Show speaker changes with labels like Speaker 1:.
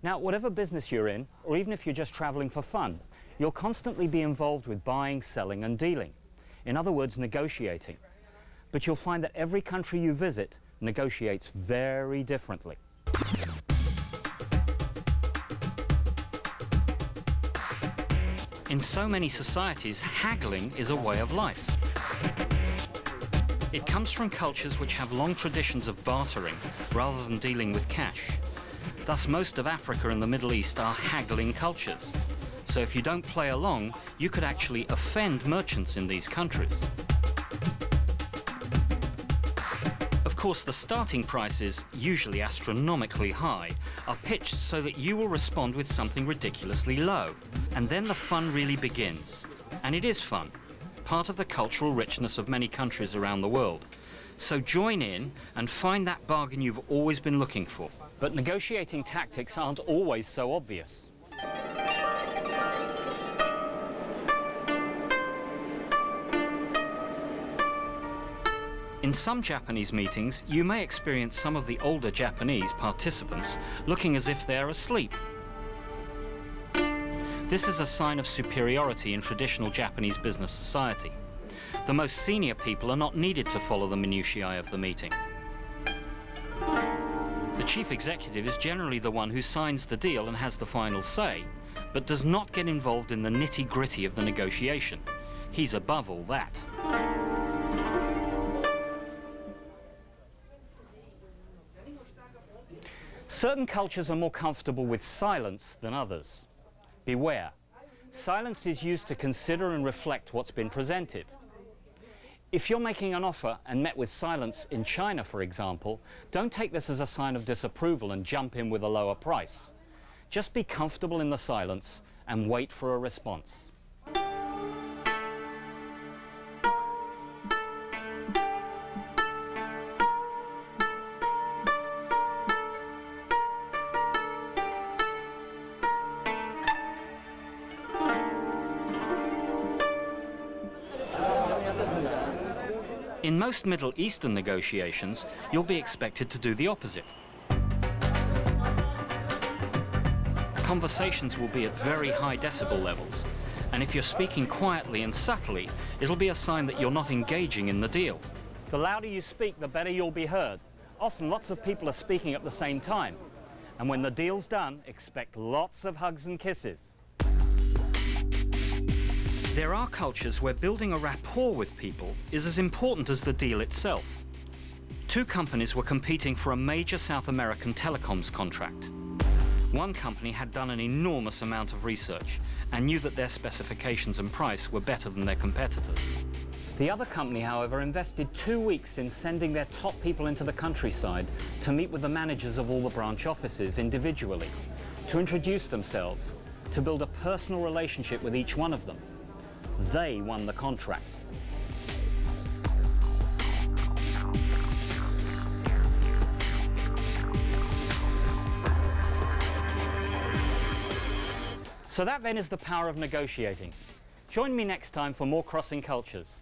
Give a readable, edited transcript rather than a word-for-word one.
Speaker 1: Now, whatever business you're in, or even if you're just traveling for fun, you'll constantly be involved with buying, selling and dealing. In other words, negotiating. But you'll find that every country you visit negotiates very differently. In so many societies, haggling is a way of life. It comes from cultures which have long traditions of bartering rather than dealing with cash. Thus, most of Africa and the Middle East are haggling cultures. So if you don't play along, you could actually offend merchants in these countries. Of course, the starting prices, usually astronomically high, are pitched so that you will respond with something ridiculously low. And then the fun really begins. And it is fun, part of the cultural richness of many countries around the world. So join in and find that bargain you've always been looking for. But negotiating tactics aren't always so obvious. In some Japanese meetings, you may experience some of the older Japanese participants looking as if they're asleep. This is a sign of superiority in traditional Japanese business society. The most senior people are not needed to follow the minutiae of the meeting. The chief executive is generally the one who signs the deal and has the final say, but does not get involved in the nitty-gritty of the negotiation. He's above all that. Certain cultures are more comfortable with silence than others. Beware. Silence is used to consider and reflect what's been presented. If you're making an offer and met with silence in China, for example, don't take this as a sign of disapproval and jump in with a lower price. Just be comfortable in the silence and wait for a response. In most Middle Eastern negotiations, you'll be expected to do the opposite. Conversations will be at very high decibel levels, and if you're speaking quietly and subtly, it'll be a sign that you're not engaging in the deal. The louder you speak, the better you'll be heard. Often lots of people are speaking at the same time, and when the deal's done, expect lots of hugs and kisses. There are cultures where building a rapport with people is as important as the deal itself. Two companies were competing for a major South American telecoms contract. One company had done an enormous amount of research and knew that their specifications and price were better than their competitors. The other company, however, invested 2 weeks in sending their top people into the countryside to meet with the managers of all the branch offices individually, to introduce themselves, to build a personal relationship with each one of them. They won the contract. So that then is the power of negotiating. Join me next time for more Crossing Cultures.